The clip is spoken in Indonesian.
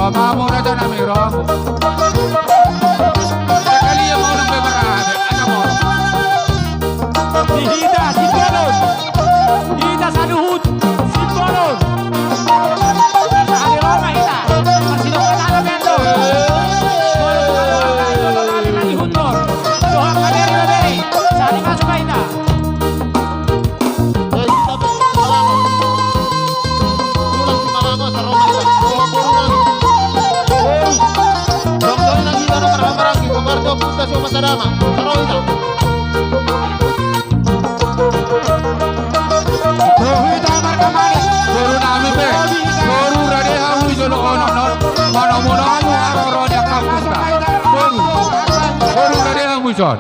Roma mo na dyan, Amiro. Sekali yang mau nang beberapa, ada mo. Hihida, Simbolon. Hihida sa luhod. Simbolon. Sa Roma, hita. Masino ka na Alberto. Lalo na ni Hundor. Doha ka na rin. Sa lima sa hita. Kulang si Malango sa Roma ito. Dong-dong lang hita ng marang-marang. Ipabardo, punta siya masadama. Sa Roma ito. Rohita marka mani. Guru nami be. Guru rade hamu jolo ono non. Mana mono anu aroro dia kampus ka. Guru rade hamu jon.